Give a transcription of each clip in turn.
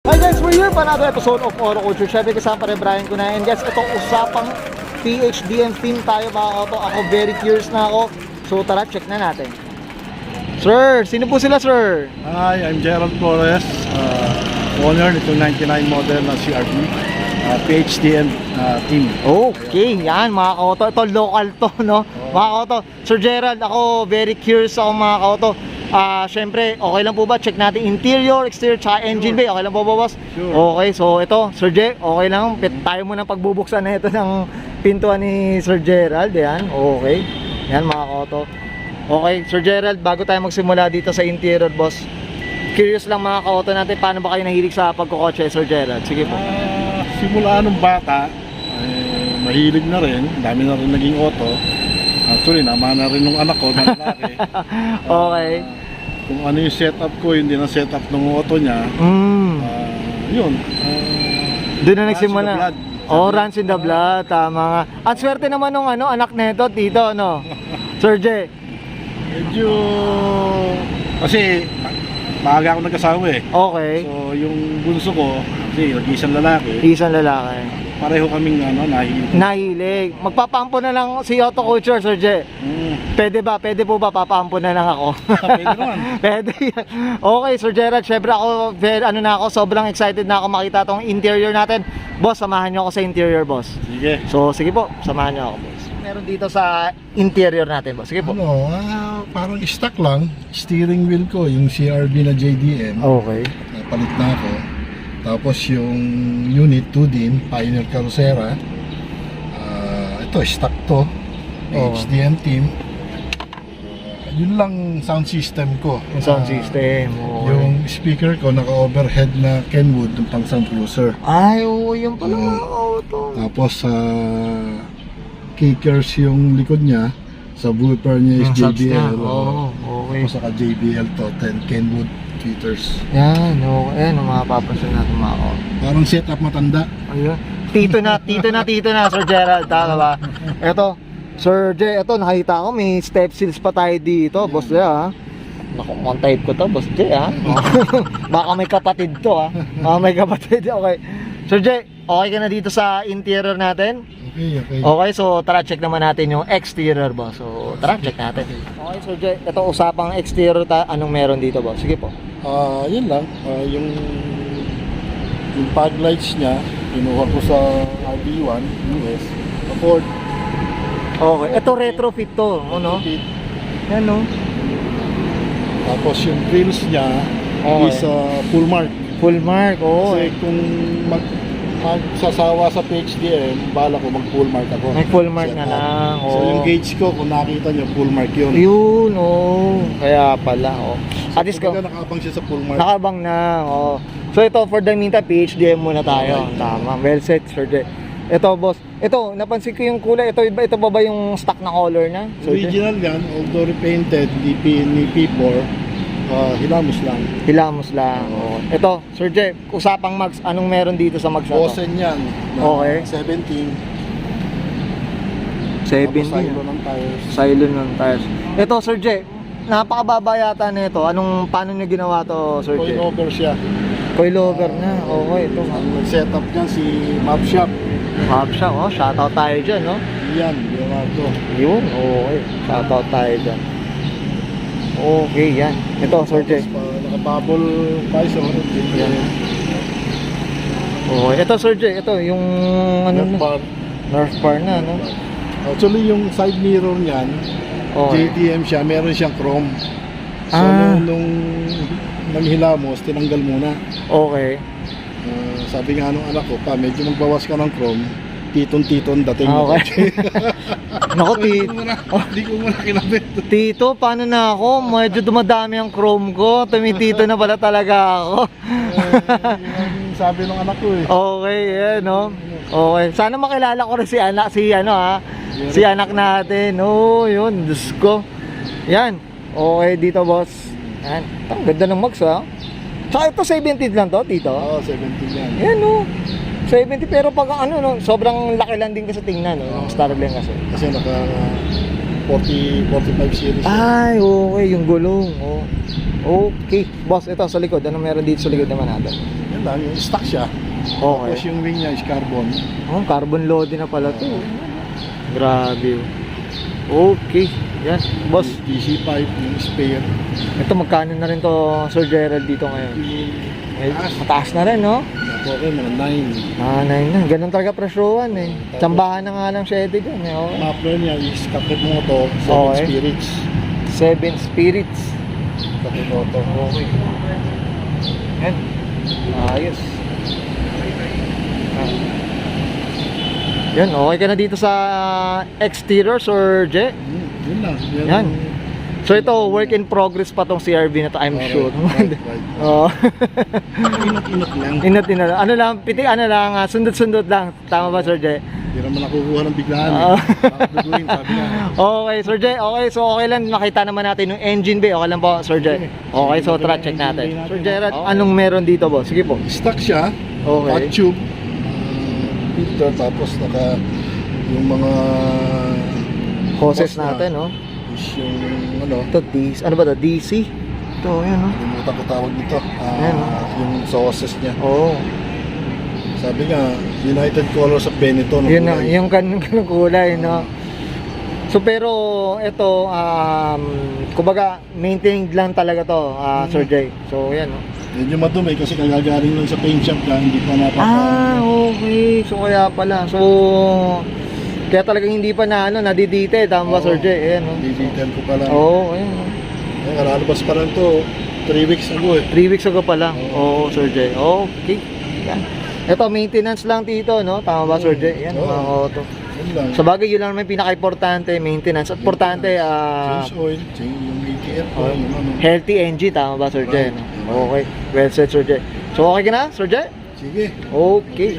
Hi guys, we're here for another episode of Oro Culture. Siyempre kasama pa rin Brian ko na. And guys, itong usapang PHDM team tayo mga auto. Ako very curious na ako. So tara, check na natin. Sir, sino po sila sir? Hi, I'm Gerald Flores, owner nitong 99 model na CRV, PHDM team. Okay, yan mga kauto. Ito local to, no? Mga kauto. Sir Gerald, ako very curious ako mga kauto. Syempre, okay lang po ba? Check natin interior, exterior, tsaka engine bay. Okay lang po ba, boss? Sure. Okay, so ito, Sir J, okay lang. Tayo muna pagbubuksan na ito ng pintuan ni Sir Gerald. Yan, okay. Yan mga kauto. Okay, Sir Gerald, bago tayo magsimula dito sa interior, boss, curious lang mga kauto natin, paano ba kayo nahilig sa pagkukotse, Sir Gerald? Sige po. Simula nung bata, mahilig na rin. Dami na rin naging auto. Actually, naman na rin nung anak ko na lalaki. Okay. Kung ano yung setup ko, hindi na setup ng auto niya. Yun. Doon na nagsimula. Runs in the blood. Oh, runs in the blood. Tama nga. At swerte naman nung anak nito, tito, no? Sir J. Medyo... Kasi, maaga ako nagkasawa eh. Okay. So, yung bunso ko, kasi nag-isang lalaki. Isang lalaki. Pareho kaming nahilig. Nahilig. Magpapampo na lang si Auto Culture, Sir J. Pwede ba? Pwede po ba? Papampo na lang ako. Pwede naman. Pwede yan. Okay, Sir Gerald. Syempre ako, sobrang excited na ako makita tong interior natin. Boss, samahan niyo ako sa interior, boss. Sige. So, sige po. Samahan niyo ako, boss. Meron dito sa interior natin, boss. Sige po. Parang stock lang. Steering wheel ko, yung CRV na JDM. Okay. Napalit na ako. Tapos yung unit 2 din, Pioneer Carrocera. Ito, stock to. HDM team. Yun lang sound system ko. Yung sound system. Okay. Yung speaker ko, naka-overhead na Kenwood, yung pang sound cruiser. Ay, oo, yung pala mga auto. Tapos kickers yung likod niya. Sa woofer niya is JBL. Oo, okay. Tapos saka JBL to 10 Kenwood tweeters. Yan, okay. Ayan, ang mga papansin natin mga auto. Parang setup matanda. Ayun. Tito na, Sir Gerald. Tama ba? Ito, Sir J, ito, nakita ko, may step seals pa tayo dito, Boss J, ha? Naku, one type ko to, Boss J, ha? Baka may kapatid to, ha? Baka may kapatid, okay. Sir J, okay ka na dito sa interior natin? Okay. Okay, so tara, check naman natin yung exterior, boss. So, tara, check natin. Okay, Sir J, ito usapang exterior, anong meron dito, boss? Sige po. Yun lang. Yung fog lights niya, kinuha ko sa RB1 US. Ford. Okay, ito retrofit to, ano? Yan, no? Tapos yung grills niya is full mark. Full mark, oo. Kasi kung magsasawa sa PHDM, bala ko mag full mark ako. May full mark na lang, oo. So yung gauge ko, kung nakita nyo, full mark yun. Yun, oh. Kaya pala, oh. So, At least ko, nakabang siya sa full mark. nakabang na, oh. So ito, for the meantime, PHDM muna tayo. Okay. Tama, well set, Sir J. Ito, boss. Ito, napansin ko yung kulay. Ito ba yung stock na color na? Sir J? Original yan, although repainted, ni P4, hilamos lang. Hilamos lang, oh. Ito, Sir J, usapang mags, anong meron dito sa mags na to? Bosen yan. Okay. 17. 17. Silo ng tires. Silo ng tires. Ito, Sir J, napakababa yata nito. Paano niyo ginawa to, Sir J? Coilover siya. Coilover na. Okay, ito. Ang nag-setup niyan si Map Shop. Hub siya, oh. Shoutout tayo dyan, no? Yan, Leonardo. Yun, okay. Shoutout tayo dyan. Okay, yan. Ito, Sir J. Naka-bubble visor. Yan. Okay. Ito, Sir J. Ito, yung ano Nerf na. bar. Nerf bar na, no? Actually, yung side mirror niyan, Okay. JDM siya, meron siyang chrome. So, nung nanghilamos, tinanggal muna. Okay. Sabi nga nung anak ko, medyo magbawas ka ng chrome, titon dating mo. Okay. Naku, Hindi ko muna kinabit. Tito, paano na ako? Medyo dumadami ang chrome ko. Tumitito na pala talaga ako. Yung sabi ng anak ko eh. Okay, yan, no? Okay. Sana makilala ko rin si anak, si anak natin. Oh, yun. Diyos ko. Yan. Okay, dito, boss. Yan. Ang ganda ng mags, ha? Tsaka ito, 17 lang to, Tito? Oo, 17 yan. Yan, no? 70, pero pag no, sobrang laki lang din kasi tingnan, no? Ng Starling kasi. Kasi naka 45 series. Ay, okay, yung gulong. Oh. Okay, boss, ito sa likod. Ano meron dito sa likod naman natin? Yan lang, yung stock siya. Tapos Okay. yung wing niya is carbon. Oh, carbon loading na pala to. Grabe. Okay. Yan, boss. DC pipe, yung spare. Ito magkano na rin to, Sir Gerald, dito ngayon? Eh, mataas na rin, no? Okay, mga 9. Ah, 9 na. Ganun talaga presyohan eh. Tsambahan na nga lang siya dyan eh. Okay. Muffler niya is Kakimoto, 7 Okay. spirits. 7 spirits. Kakimoto. Okay. Yan. Ayos. Ah. Yan, okay ka na dito sa exterior, Sir Je? Yun lang. Yan. So ito, work in progress pa tong CRV na to, I'm sure. Right. Oo. Inot-inot lang. Inat-inat. Ano lang, sundot-sundot lang. Tama ba, Sir Je? Hindi naman nakukuha ng biglaan. Ah. Bakit gagawin, sabi niya. Okay, Sir Je. Okay, so okay lang. Nakita naman natin yung engine bay. Okay lang po, Sir Je. Okay, so tara, check natin. Sir Gerald, anong meron dito, boss? Sige po. Stock siya. Okay. Hot tube. Filter. Tapos yung mga Hoses hose na natin, no? is yung ano. Ito, DC. Ano ba ito? DC? Ito, yan, no? Limutan ko tawag nito. Ayan, Yung sa hoses niya. Oo. Sabi nga, United Colors of Benetton. Yun na, yung kanong kulay, no? So, pero, ito, kumbaga, maintained lang talaga to, Sir Jay. So, yan, no? Medyo madumi kasi kagagaling lang sa paint shop ka, hindi pa Okay. So, kaya pala. So, kaya talagang hindi pa na, nadidite. Tama ba, Sir Jay? Ayan, no? Detail ko pa lang. Oo, ayan, no? Nakalabas pa lang to 3 weeks ago eh. 3 weeks ago pa lang. Oo, Sir Jay. Okay. Yan. Ito, maintenance lang dito, no? Tama ba, Sir Jay? Yan, Oo. mga auto. Yun lang. Sa bagay, yun lang naman yung pinaka-importante, maintenance. At importante, Change oil, change yung ATF ko, yung ano. healthy engine. Tama ba, Sir Jay? Right. No? Okay. Well said, Sir Jay. So, okay ka na, Sir Jay? Sige. Okay.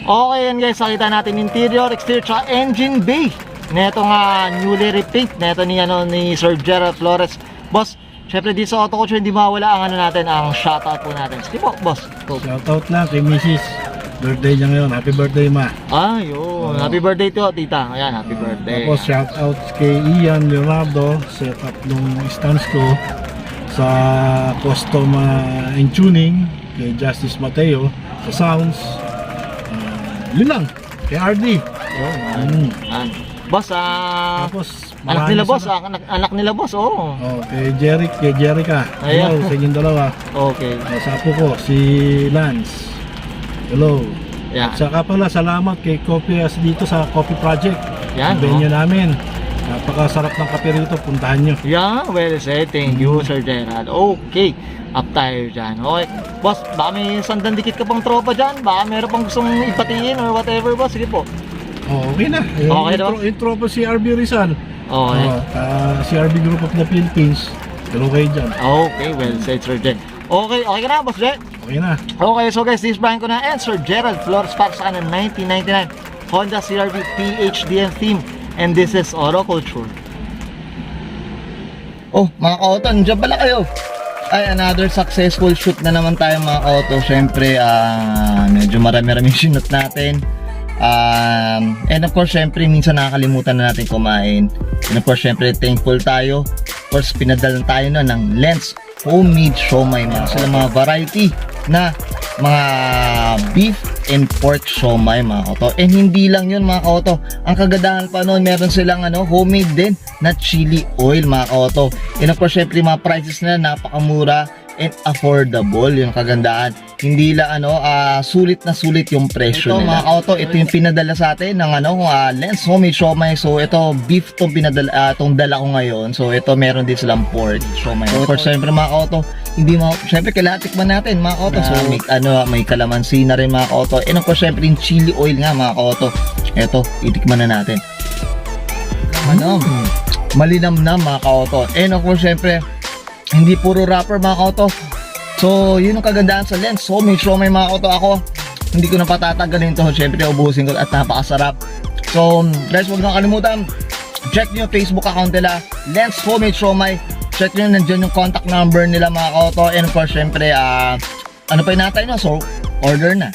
Okay, yan guys. Nakita natin interior, exterior, tsaka engine bay. Neto nga, newly repaint. Neto ni Sir Gerald Flores. Boss, syempre dito sa Auto Culture, hindi mawala ang natin, ang shoutout po natin. Sige po, boss. Go. Shoutout lang kay Mrs. Birthday niya ngayon. Happy birthday, ma. Yun. Happy birthday to, tita. Ayan, happy birthday. Tapos shoutout kay Ian Leonardo, set up nung stance ko sa custom and tuning, kay Justice Mateo sa sounds. Yun lang, kay RD. Yun. Boss, Tapos anak nila, boss. sana- Anak nila, boss. Oo. kay Jerica. Ayan. Hello sa inyong dalawa. Okay. Sa apo ko, si Lance. Hello. Yan. At saka pala, salamat kay Coffee dito sa Coffee Project. Yan, Ang venue namin. Napakasarap ng kape rito, puntahan nyo. Yeah, well said. Thank you, Sir Gerald. Okay, up tayo dyan. Okay. Boss, baka may sandang dikit ka pang tropa dyan. Baka meron pang gustong ipatingin or whatever, boss. Sige po. Okay na. Okay na ba? Intro po si RB Rizal. Okay. Si RB Group of the Philippines. Hello kayo dyan. Okay, well said, Sir Jen. Okay, okay ka na, Boss Jen? Okay na. Okay, so guys, this is Brian ko na and Sir Gerald Flores para sa kanan 1999 Honda CR-V PHDM theme. And this is Auto Culture. Oh, mga ka-auto, nandiyan pala kayo. Ay, another successful shoot na naman tayo mga ka-auto. Syempre, medyo marami-rami shoot natin. And of course, syempre, minsan nakakalimutan na natin kumain. And of course, syempre, thankful tayo. Of course, pinadalan tayo ng Lens homemade siomai. Meron sila mga variety na mga beef and pork siomai mga kauto. And hindi lang yun mga kauto. Ang kagandahan pa noon, meron silang homemade din na chili oil mga kauto. And of course, syempre, mga prices na napakamura and affordable, yung kagandahan. Hindi lang sulit na sulit yung presyo nila. Mga auto, ito yung pinadala sa atin ng Lens homemade siomai. So ito beef tong pinadala tong dala ko ngayon. So ito meron din silang pork siomai. So, for siyempre mga auto, hindi siyempre kailangan tikman natin mga auto. So may kalamansi na rin mga auto. And of course siyempre yung chili oil nga mga auto. Ito, itikman na natin. Malinamnam mga auto. And of course siyempre hindi puro wrapper mga kauto. So yun ang kagandahan sa Lens. So make sure may mga kauto ako. Hindi ko na patatagalin to. Siyempre ubusin ko at napakasarap. So guys, huwag na kalimutan. Check nyo yung Facebook account nila. Lens Homemade Siomai. Check nyo nandiyan yung contact number nila mga kauto. And of course siyempre ano pa yung natay nyo? So order na.